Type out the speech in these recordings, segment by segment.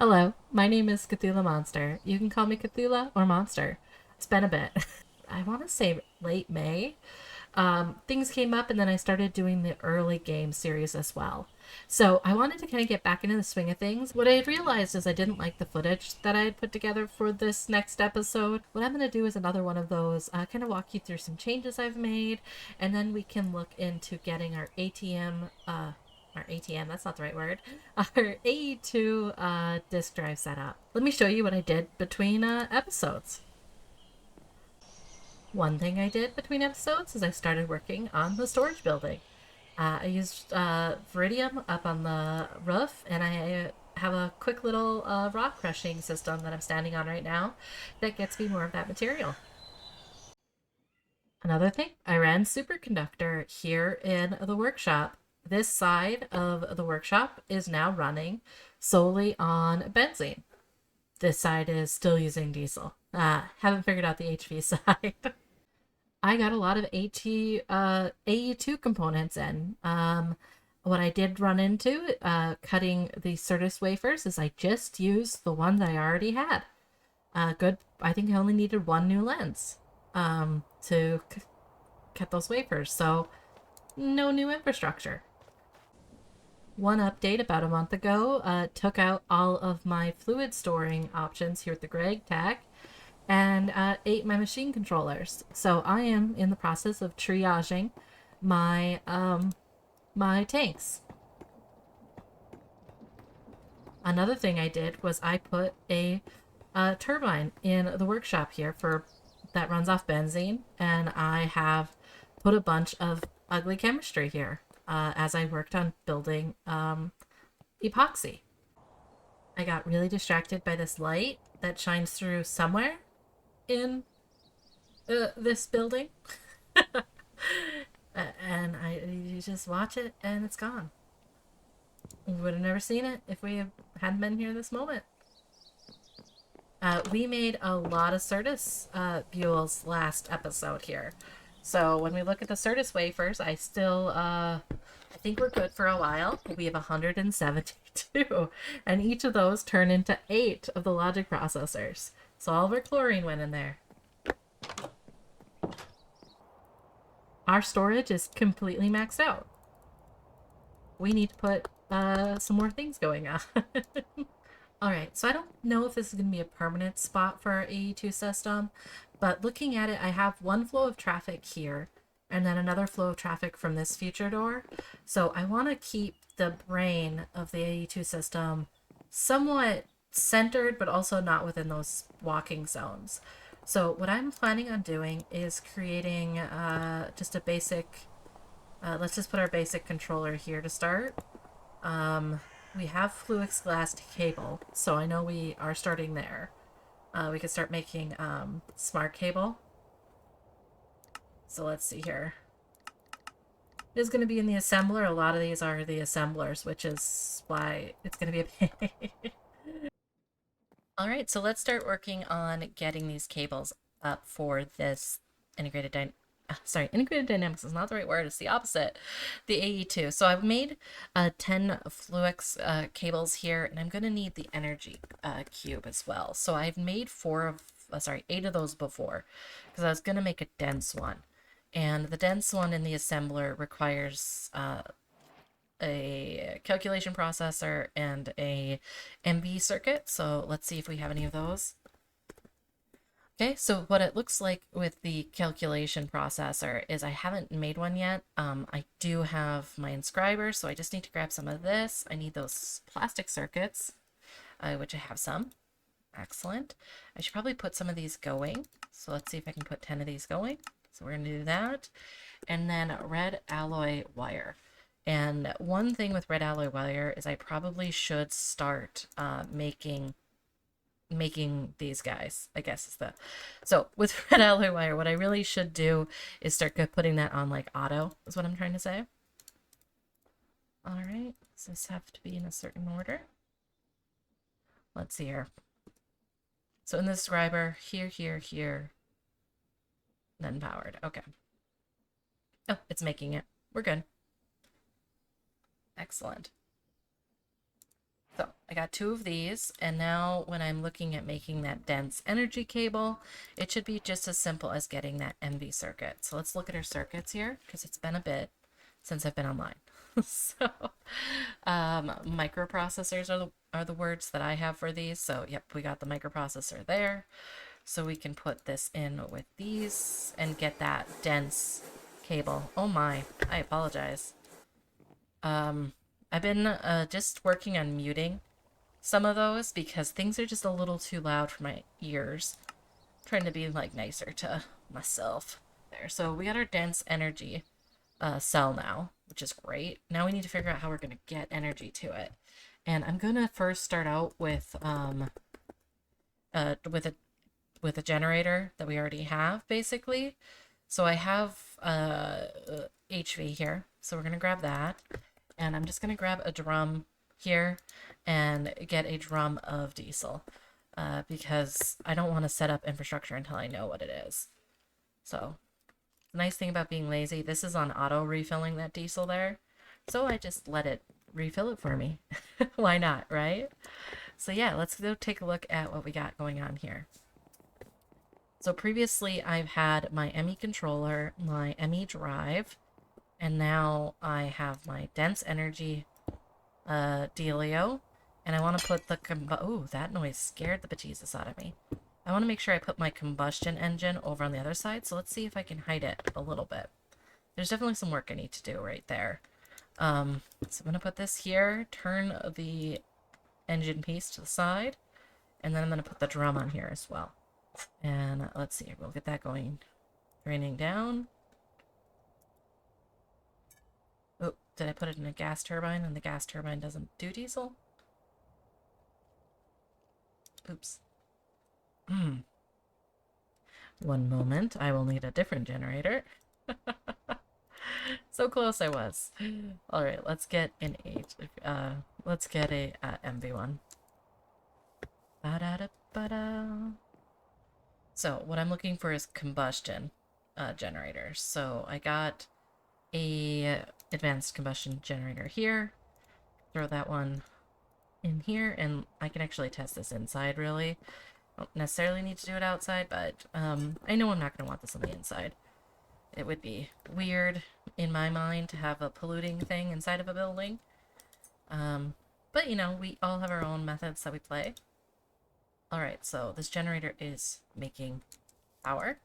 Hello, my name is Cthulhu Monster. You can call me Cthulhu or Monster. It's been a bit. I want to say late May. Things came up, and then I started doing the early game series as well. So I wanted to kind of get back into the swing of things. What I had realized is I didn't like the footage that I had put together for this next episode. What I'm going to do is another one of those, kind of walk you through some changes I've made, and then we can look into getting our ATM, that's not the right word, our AE2 disk drive set up. Let me show you what I did between episodes. One thing I did between episodes is I started working on the storage building. I used Viridium up on the roof, and I have a quick little rock crushing system that I'm standing on right now that gets me more of that material. Another thing, I ran superconductor here in the workshop. This side of the workshop is now running solely on benzene. This side is still using diesel. Haven't figured out the HV side. I got a lot of AE2 components in. What I did run into cutting the Certus wafers is I just used the ones I already had. Good. I think I only needed one new lens to cut those wafers, so no new infrastructure. One update about a month ago took out all of my fluid storing options here at the gregtech and ate my machine controllers. So I am in the process of triaging my tanks. Another thing I did was I put a turbine in the workshop here for that runs off benzene, and I have put a bunch of ugly chemistry here as I worked on building epoxy. I got really distracted by this light that shines through somewhere in this building. And you just watch it and it's gone. We would have never seen it if we hadn't been here this moment. We made a lot of Certus buells last episode here. So when we look at the Certus wafers, I think we're good for a while. We have 172, and each of those turn into 8 of the logic processors. So all of our chlorine went in there. Our storage is completely maxed out. We need to put some more things going on. Alright, so I don't know if this is going to be a permanent spot for our AE2 system, but looking at it, I have one flow of traffic here, and then another flow of traffic from this future door. So I want to keep the brain of the AE2 system somewhat centered, but also not within those walking zones. So what I'm planning on doing is creating just a basic, let's just put our basic controller here to start. We have Fluix glass cable, so I know we are starting there. We could start making smart cable. So let's see here. It is going to be in the assembler. A lot of these are the assemblers, which is why it's going to be a pain. All right, so let's start working on getting these cables up for this integrated dynamics is not the right word, it's the opposite, the AE2. So I've made 10 Fluix cables here, and I'm going to need the energy cube as well. So I've made 8 of those before, because I was going to make a dense one. And the dense one in the assembler requires a calculation processor and a MB circuit. So let's see if we have any of those. Okay, so what it looks like with the calculation processor is I haven't made one yet. I do have my inscriber, so I just need to grab some of this. I need those plastic circuits, which I have some. Excellent. I should probably put some of these going. So let's see if I can put 10 of these going. So we're going to do that. And then red alloy wire. And one thing with red alloy wire is I probably should start making these guys, I guess is the. So with red alloy wire, what I really should do is start putting that on like auto, is what I'm trying to say. All right, does this have to be in a certain order? Let's see here. So in the scriber, here, then powered. Okay. Oh, it's making it. We're good. Excellent. So I got 2 of these, and now when I'm looking at making that dense energy cable, it should be just as simple as getting that MV circuit. So let's look at our circuits here, because it's been a bit since I've been online. So, microprocessors are the words that I have for these. So, yep, we got the microprocessor there. So we can put this in with these and get that dense cable. Oh my, I apologize. I've been just working on muting some of those because things are just a little too loud for my ears. I'm trying to be like nicer to myself there. So we got our dense energy cell now, which is great. Now we need to figure out how we're going to get energy to it. And I'm going to first start out with a generator that we already have, basically. So I have HV here, so we're going to grab that. And I'm just going to grab a drum here and get a drum of diesel because I don't want to set up infrastructure until I know what it is. So the nice thing about being lazy, this is on auto refilling that diesel there. So I just let it refill it for me. Why not, right? So yeah, let's go take a look at what we got going on here. So previously I've had my ME controller, my ME drive, and now I have my dense energy dealio, and I want to put the oh, that noise scared the bejesus out of me. I want to make sure I put my combustion engine over on the other side, so let's see if I can hide it a little bit. There's definitely some work I need to do right there. So I'm going to put this here, turn the engine piece to the side, and then I'm going to put the drum on here as well. And let's see, we'll get that going. Draining down. Oh, did I put it in a gas turbine and the gas turbine doesn't do diesel? Oops. One moment, I will need a different generator. So close I was. All right, let's get an let's get a MV1. Ba-da-da-ba-da. So what I'm looking for is combustion generators. So I got a advanced combustion generator here. Throw that one in here, and I can actually test this inside, really. I don't necessarily need to do it outside, but I know I'm not going to want this on the inside. It would be weird, in my mind, to have a polluting thing inside of a building. But, you know, we all have our own methods that we play. Alright, so this generator is making power.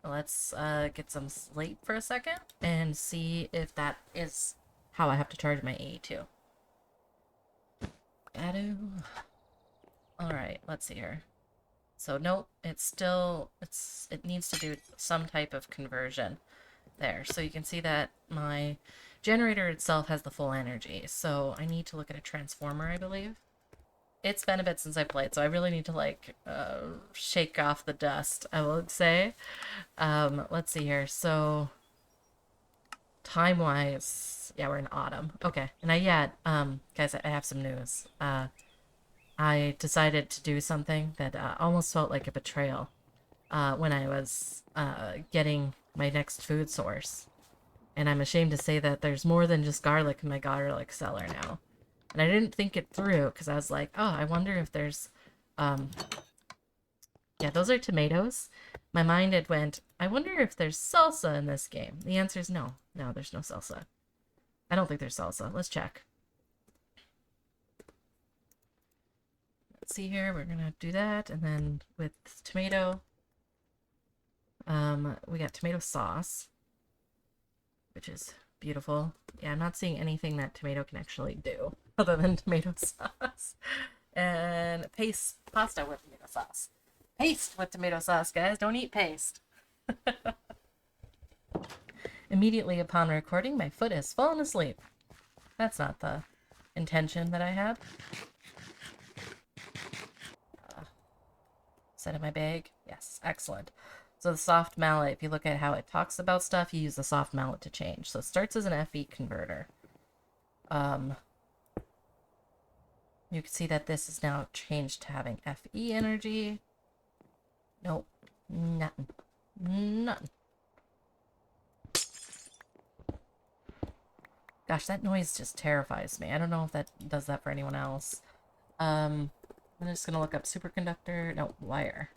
Let's get some sleep for a second and see if that is how I have to charge my AE2. Alright, let's see here. So nope, it needs to do some type of conversion there. So you can see that my generator itself has the full energy. So I need to look at a transformer, I believe. It's been a bit since I played, so I really need to like shake off the dust, I would say. Let's see here. So time-wise, yeah, we're in autumn. Okay, and guys, I have some news. I decided to do something that almost felt like a betrayal when I was getting my next food source. And I'm ashamed to say that there's more than just garlic in my garlic cellar now. And I didn't think it through because I was like, oh, I wonder if there's... Yeah, those are tomatoes. My mind had went, I wonder if there's salsa in this game. The answer is no. No, there's no salsa. I don't think there's salsa. Let's check. Let's see here. We're going to do that. And then with tomato, we got tomato sauce, which is beautiful. Yeah, I'm not seeing anything that tomato can actually do other than tomato sauce. And pasta with tomato sauce. Paste with tomato sauce, guys. Don't eat paste. Immediately upon recording, my foot has fallen asleep. That's not the intention that I had. Is that in my bag? Yes, excellent. So the soft mallet, if you look at how it talks about stuff, you use the soft mallet to change. So it starts as an FE converter. You can see that this is now changed to having FE energy. Nope. Nothing. Nothing. Gosh, that noise just terrifies me. I don't know if that does that for anyone else. I'm just gonna look up superconductor, no, wire.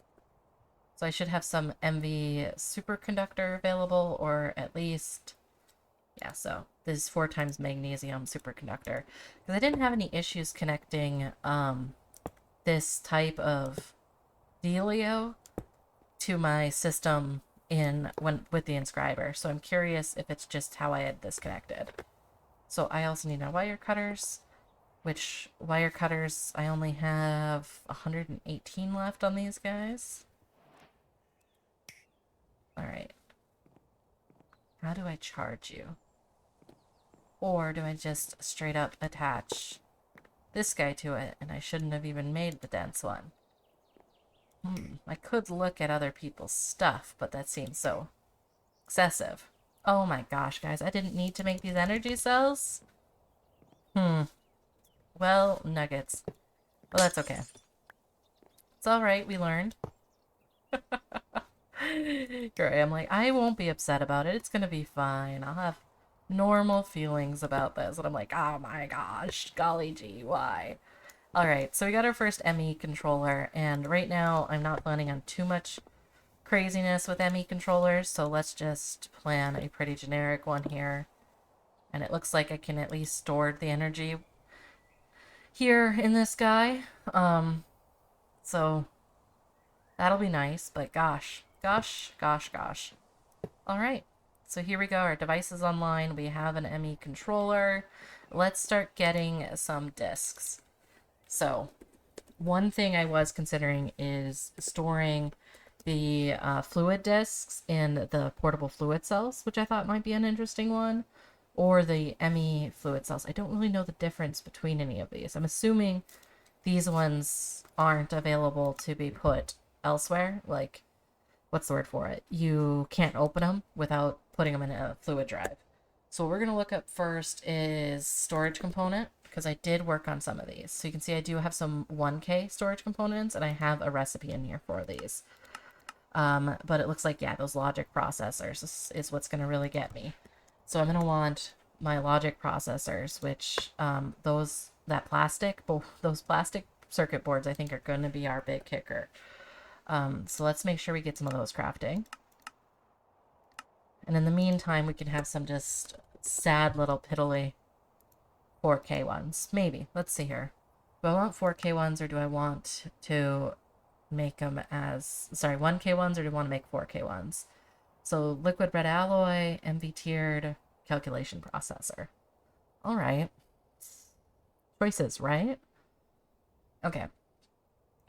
So I should have some MV superconductor available, or at least, yeah, so this is 4 times magnesium superconductor. Because I didn't have any issues connecting this type of dealio to my system in when with the inscriber. So I'm curious if it's just how I had this connected. So I also need my wire cutters, which wire cutters I only have 118 left on these guys. All right. How do I charge you? Or do I just straight up attach this guy to it and I shouldn't have even made the dense one? I could look at other people's stuff, but that seems so excessive. Oh my gosh, guys, I didn't need to make these energy cells? Well, nuggets. Well, that's okay. It's alright, we learned. Here I am like, I won't be upset about it. It's gonna be fine. I'll have normal feelings about this. And I'm like, oh my gosh, golly gee, why? Alright, so we got our first ME controller, and right now I'm not planning on too much craziness with ME controllers, so let's just plan a pretty generic one here. And it looks like I can at least store the energy here in this guy. So that'll be nice, but gosh. All right, so here we go. Our device is online. We have an ME controller. Let's start getting some discs. So one thing I was considering is storing the fluid discs in the portable fluid cells, which I thought might be an interesting one, or the ME fluid cells. I don't really know the difference between any of these. I'm assuming these ones aren't available to be put elsewhere. Like, what's the word for it? You can't open them without putting them in a fluid drive. So what we're going to look up first is storage component, because I did work on some of these. So you can see I do have some 1K storage components, and I have a recipe in here for these. But it looks like, yeah, those logic processors is what's going to really get me. So I'm going to want my logic processors, which those plastic circuit boards I think are going to be our big kicker. So let's make sure we get some of those crafting. And in the meantime, we can have some just sad little piddly 4K ones. Maybe. Let's see here. Do I want 4K ones, or do I want to make them as... Sorry, 1K ones, or do I want to make 4K ones? So liquid red alloy, MV tiered, calculation processor. All right. Choices, right? Okay.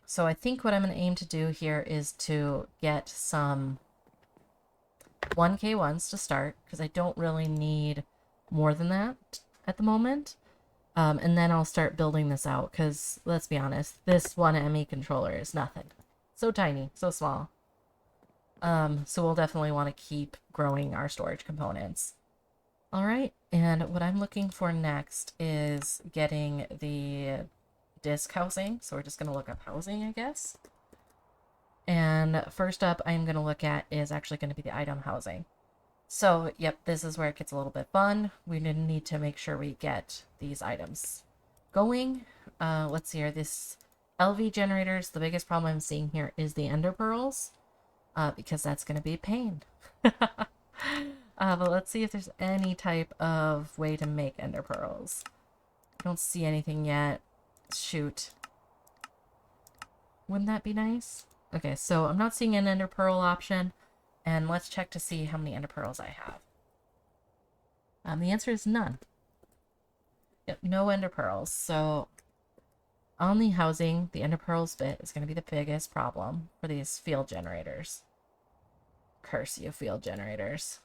So I think what I'm going to aim to do here is to get some 1K ones to start, because I don't really need more than that at the moment. And then I'll start building this out, because let's be honest, this one ME controller is nothing. So tiny, so small. So we'll definitely want to keep growing our storage components. All right, and what I'm looking for next is getting the disk housing. So we're just going to look up housing, I guess. And first up I'm going to look at is actually going to be the item housing. So, yep, this is where it gets a little bit fun. We need to make sure we get these items going. Let's see here. This LV generators, the biggest problem I'm seeing here is the ender pearls, because that's going to be a pain. But let's see if there's any type of way to make ender pearls. I don't see anything yet. Shoot. Wouldn't that be nice? Okay, so I'm not seeing an ender pearl option. And let's check to see how many ender pearls I have. The answer is none. Yep, no ender pearls. So on the housing, the ender pearls bit is going to be the biggest problem for these field generators. Curse you, field generators.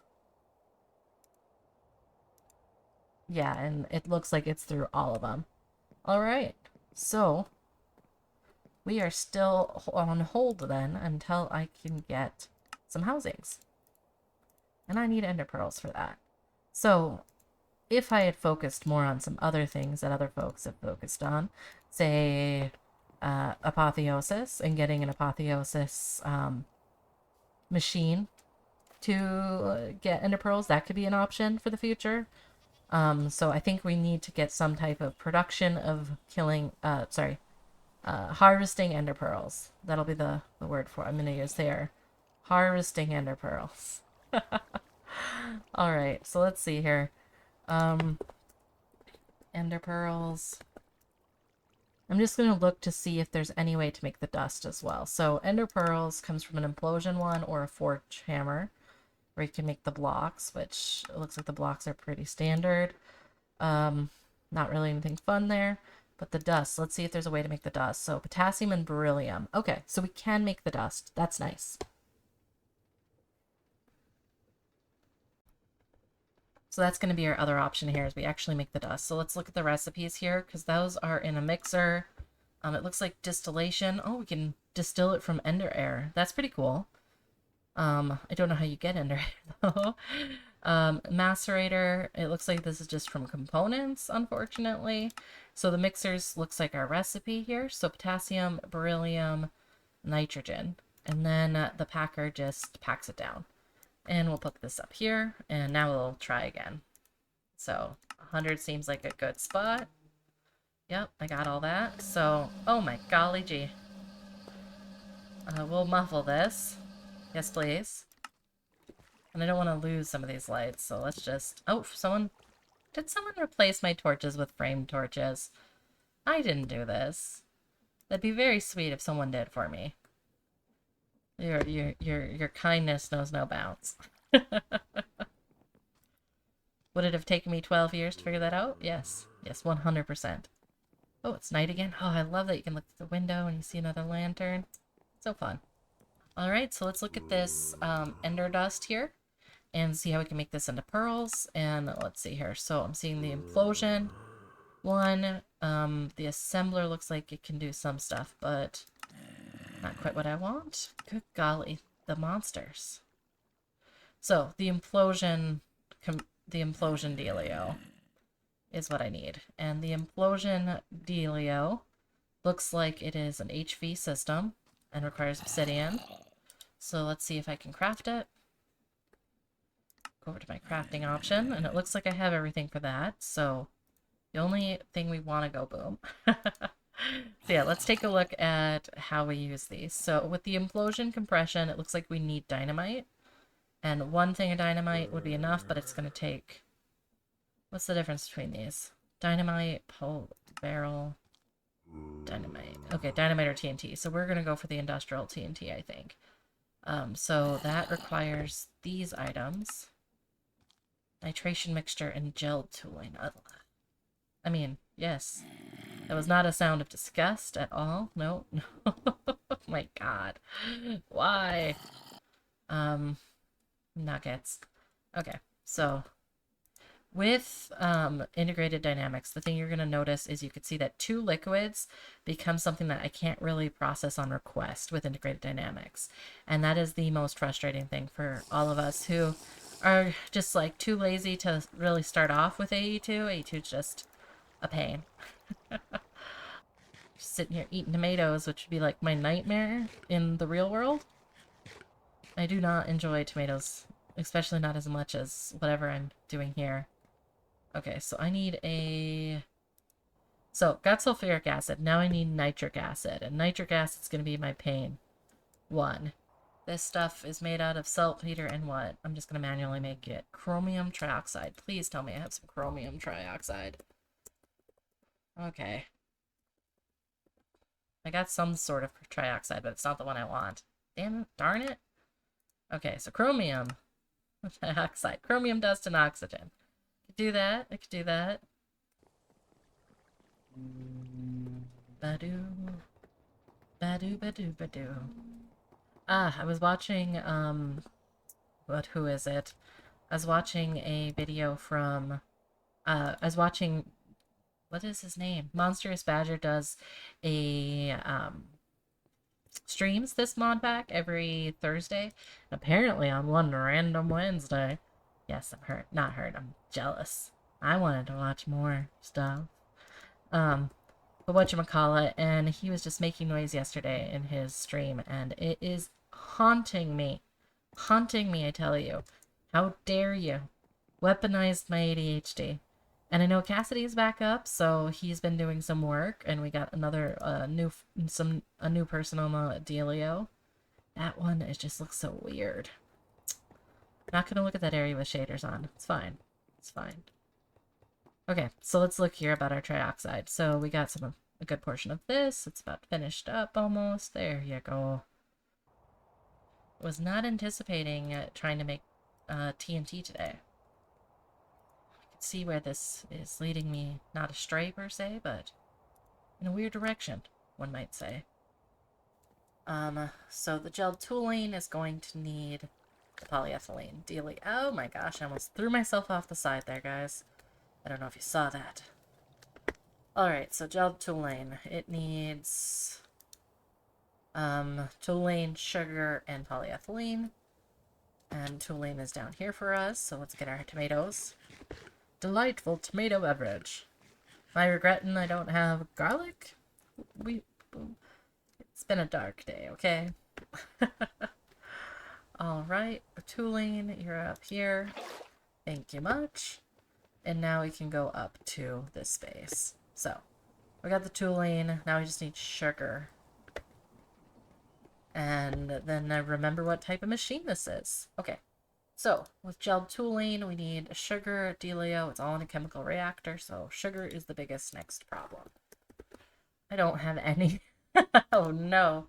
Yeah, and it looks like it's through all of them. All right, so we are still on hold then until I can get some housings. And I need ender pearls for that. So if I had focused more on some other things that other folks have focused on, say apotheosis, and getting an apotheosis machine to get ender pearls, that could be an option for the future. So I think we need to get some type of production of Harvesting ender pearls. That'll be the word for I'm going to use there. Harvesting ender pearls. All right, so let's see here. Um, ender pearls. I'm just going to look to see if there's any way to make the dust as well. So ender pearls comes from an implosion one or a forge hammer, where you can make the blocks, which it looks like the blocks are pretty standard. Not really anything fun there. But the dust, let's see if there's a way to make the dust. So potassium and beryllium. Okay, so we can make the dust. That's nice. So that's going to be our other option here is we actually make the dust. So let's look at the recipes here because those are in a mixer. It looks like distillation. Oh, we can distill it from ender air. That's pretty cool. I don't know how you get ender air though. Macerator. It looks like this is just from components, unfortunately. So the mixers looks like our recipe here. So potassium, beryllium, nitrogen. And then the packer just packs it down. And we'll put this up here, and now we'll try again. So 100 seems like a good spot. Yep, I got all that. So, oh my golly gee. We'll muffle this. Yes, please. And I don't want to lose some of these lights, so let's just... Oh, did someone replace my torches with frame torches? I didn't do this. That'd be very sweet if someone did for me. Your kindness knows no bounds. Would it have taken me 12 years to figure that out? Yes. Yes, 100%. Oh, it's night again. Oh, I love that you can look through the window and you see another lantern. So fun. Alright, so let's look at this ender dust here and see how we can make this into pearls. And let's see here. So I'm seeing the implosion one. The assembler looks like it can do some stuff, but not quite what I want. Good golly, the monsters. So the implosion dealio is what I need. And the implosion dealio looks like it is an HV system and requires obsidian. So let's see if I can craft it. Go over to my crafting option, and it looks like I have everything for that. So the only thing we want to go boom. So yeah, let's take a look at how we use these. So with the implosion compression, it looks like we need dynamite. And one thing of dynamite would be enough, but it's going to take... What's the difference between these? Dynamite, pole, barrel, dynamite. Okay, dynamite or TNT. So we're going to go for the industrial TNT, I think. So that requires these items. Nitration mixture and gel tooling. I mean, yes. That was not a sound of disgust at all. No, no. Oh my god. Why? Nuggets. Okay, so with integrated dynamics, the thing you're going to notice is you could see that two liquids become something that I can't really process on request with integrated dynamics. And that is the most frustrating thing for all of us who are just like too lazy to really start off with AE2. AE2 is just a pain. Sitting here eating tomatoes, which would be like my nightmare in the real world. I do not enjoy tomatoes, especially not as much as whatever I'm doing here. Okay, so I need a... So, got sulfuric acid. Now I need nitric acid. And nitric acid's going to be my pain. One. This stuff is made out of saltpeter and what? I'm just going to manually make it. Chromium trioxide. Please tell me I have some chromium trioxide. Okay. I got some sort of trioxide, but it's not the one I want. Damn it. Darn it. Okay, so chromium trioxide. Chromium dust and oxygen. I could do that. I could do that. Badoo. Badoo, badoo, badoo. Ah, I was watching, who is it? I was watching a video from, I was watching, what is his name? Monstrous Badger does a, streams this mod pack every Thursday. Apparently on one random Wednesday. Yes, I'm jealous. I wanted to watch more stuff. But whatchamacallit, and he was just making noise yesterday in his stream, and it is haunting me. Haunting me, I tell you. How dare you? Weaponized my ADHD. And I know Cassidy's back up, so he's been doing some work, and we got another a new person on the dealio. That one, it just looks so weird. Not gonna look at that area with shaders on. It's fine. It's fine. Okay, so let's look here about our trioxide. So we got a good portion of this. It's about finished up almost. There you go. Was not anticipating trying to make TNT today. I can see where this is leading me, not astray per se, but in a weird direction, one might say. So the gel tooling is going to need the polyethylene. Oh my gosh, I almost threw myself off the side there, guys. I don't know if you saw that. Alright, so gel tooling. It needs toluene, sugar, and polyethylene. And toluene is down here for us, so let's get our tomatoes. Delightful tomato beverage. Am I regretting I don't have garlic? It's been a dark day, okay? Alright, toluene, you're up here. Thank you much. And now we can go up to this space. So, we got the toluene, now we just need sugar. And then I remember what type of machine this is. Okay, so with gel toluene, we need sugar, dealio. It's all in a chemical reactor, so sugar is the biggest next problem. I don't have any. Oh no,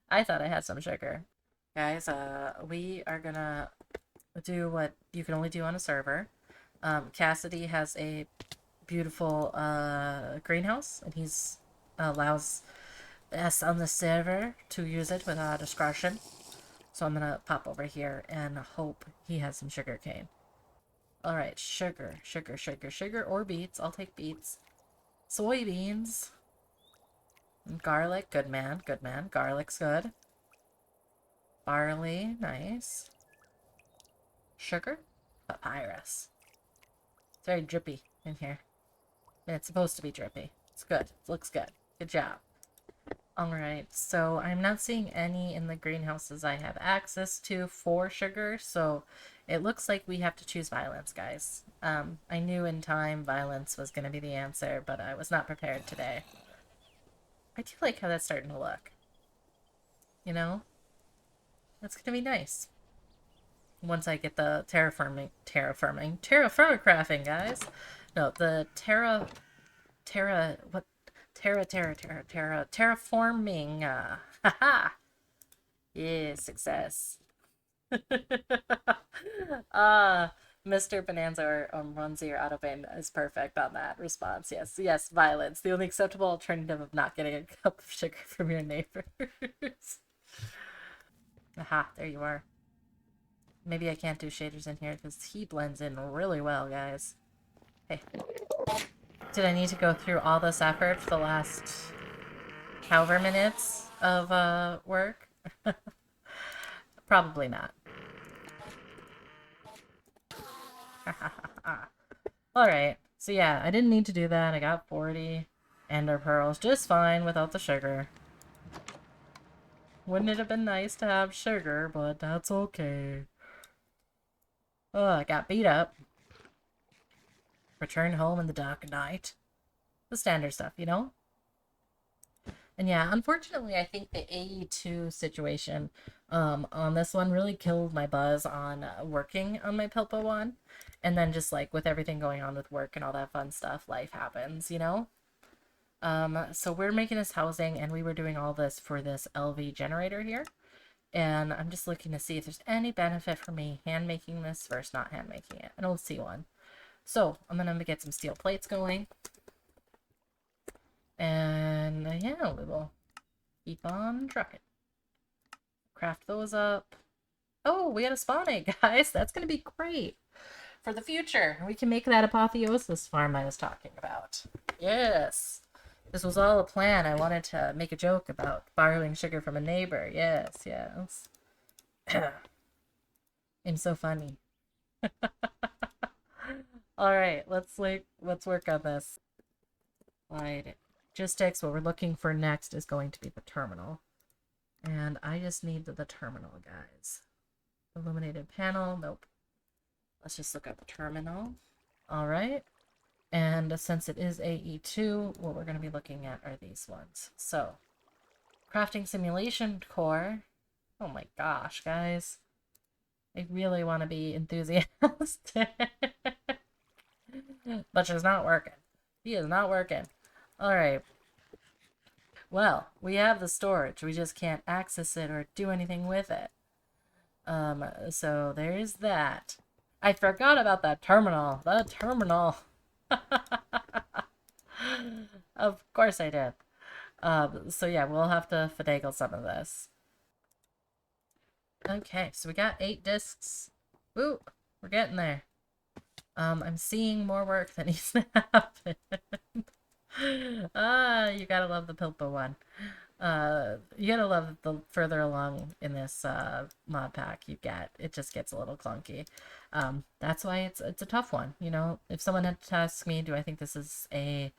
I thought I had some sugar. Guys, we are gonna do what you can only do on a server. Cassidy has a beautiful greenhouse, and he's allows us on the server to use it with our discretion. So I'm gonna pop over here and hope he has some sugar cane. Alright, sugar, or beets. I'll take beets. Soybeans. Garlic, good man, good man. Garlic's good. Barley, nice. Sugar? Papyrus. It's very drippy in here. It's supposed to be drippy. It's good. It looks good. Good job. Alright, so I'm not seeing any in the greenhouses I have access to for sugar, so it looks like we have to choose violence, guys. I knew in time violence was going to be the answer, but I was not prepared today. I do like how that's starting to look. You know? That's going to be nice. Once I get the terraforming, guys. No, the terraforming, haha! Yeah, success. Mr. Bonanza or Runzi or Autobane is perfect on that response. Yes, yes, violence. The only acceptable alternative of not getting a cup of sugar from your neighbors. Aha, there you are. Maybe I can't do shaders in here because he blends in really well, guys. Hey. Did I need to go through all this effort for the last however minutes of work? Probably not. Alright, so yeah, I didn't need to do that. I got 40 ender pearls just fine without the sugar. Wouldn't it have been nice to have sugar, but that's okay. Oh, I got beat up. Return home in the dark of night. The standard stuff, you know? And yeah, unfortunately, I think the AE2 situation on this one really killed my buzz on working on my Pilpa one. And then just like with everything going on with work and all that fun stuff, life happens, you know? So we're making this housing and we were doing all this for this LV generator here. And I'm just looking to see if there's any benefit for me hand making this versus not hand making it. I don't see one. So I'm gonna get some steel plates going. And yeah, we will keep on trucking. Craft those up. Oh, we got a spawn egg, guys. That's gonna be great for the future. We can make that apotheosis farm I was talking about. Yes. This was all a plan. I wanted to make a joke about borrowing sugar from a neighbor. Yes, yes. I'm so funny. Alright, let's work on this. Logistics, what we're looking for next is going to be the terminal. And I just need the terminal, guys. Illuminated panel, nope. Let's just look up terminal. Alright. And since it is AE2, what we're going to be looking at are these ones. So, crafting simulation core. Oh my gosh, guys. I really want to be enthusiastic. But she's not working. He is not working. Alright. Well, we have the storage. We just can't access it or do anything with it. So there's that. I forgot about that terminal. The terminal. Of course I did. So yeah, we'll have to finagle some of this. Okay, so we got 8 discs. Woo! We're getting there. I'm seeing more work that needs to happen. You gotta love the Pilpa one. You gotta love the further along in this mod pack you get. It just gets a little clunky. That's why it's a tough one. You know, if someone had to ask me, do I think this is a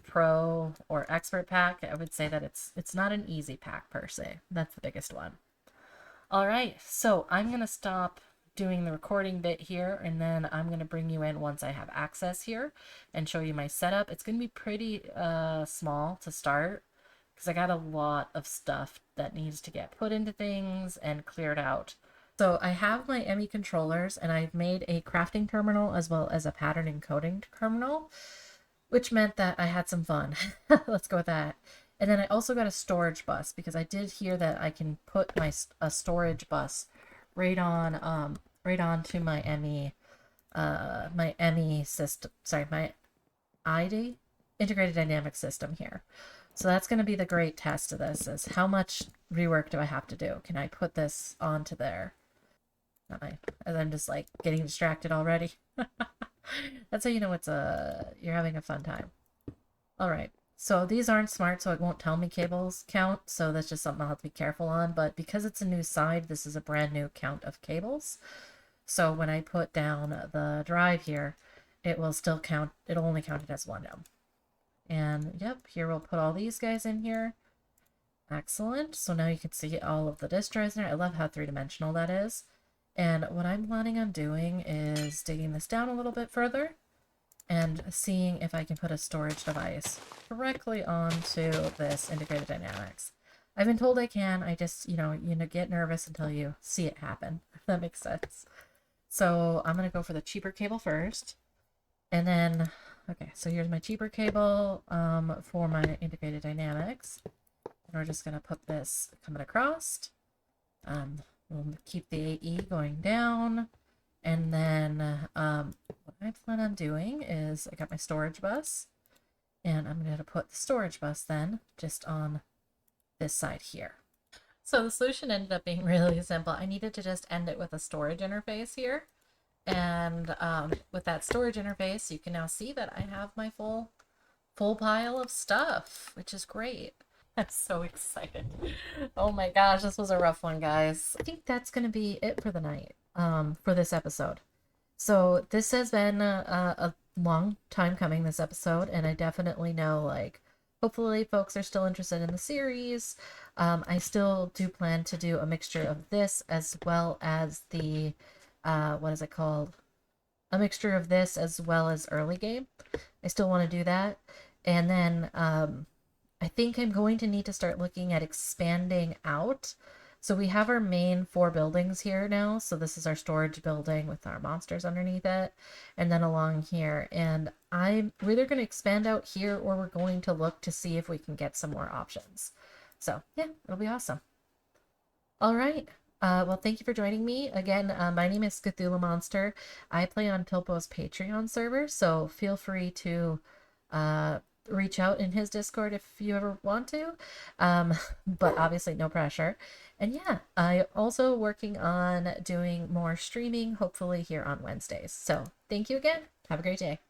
pro or expert pack, I would say that it's not an easy pack per se. That's the biggest one. All right, so I'm gonna stop doing the recording bit here, and then I'm gonna bring you in once I have access here and show you my setup. It's gonna be pretty small to start because I got a lot of stuff that needs to get put into things and cleared out. So I have my ME controllers, and I've made a crafting terminal as well as a pattern encoding terminal, which meant that I had some fun. Let's go with that. And then I also got a storage bus because I did hear that I can put a storage bus right onto my ME system. Sorry, my ID integrated dynamic system here. So that's going to be the great test of this: is how much rework do I have to do? Can I put this onto there? As I'm just like getting distracted already. That's how you know you're having a fun time. All right. So these aren't smart, so it won't tell me cables count, so that's just something I'll have to be careful on. But because it's a new side, this is a brand new count of cables. So when I put down the drive here, it will still count, it'll only count it as one now. And yep, here we'll put all these guys in here. Excellent. So now you can see all of the disk drives in there. I love how three-dimensional that is. And what I'm planning on doing is digging this down a little bit further and seeing if I can put a storage device directly onto this integrated dynamics. I've been told I can. I just, get nervous until you see it happen, if that makes sense. So I'm going to go for the cheaper cable first. And then, okay, so here's my cheaper cable for my integrated dynamics. And we're just going to put this coming across. We'll keep the AE going down. And then what I plan on doing is I got my storage bus. And I'm going to put the storage bus then just on this side here. So the solution ended up being really simple. I needed to just end it with a storage interface here. And with that storage interface, you can now see that I have my full pile of stuff, which is great. I'm so excited. Oh my gosh, this was a rough one, guys. I think that's going to be it for the night, for this episode. So this has been a long time coming, this episode, and I definitely know, like, hopefully folks are still interested in the series. I still do plan to do a mixture of this as well as the, what is it called? A mixture of this as well as early game. I still want to do that. And then I think I'm going to need to start looking at expanding out. So we have our main 4 buildings here now. So this is our storage building with our monsters underneath it. And then along here. And we're either going to expand out here or we're going to look to see if we can get some more options. So yeah, it'll be awesome. All right. Well, thank you for joining me. Again, my name is Cthulhu Monster. I play on Tilpo's Patreon server, so feel free to reach out in his Discord if you ever want to. But obviously no pressure. And yeah, I'm also working on doing more streaming, hopefully here on Wednesdays. So thank you again. Have a great day.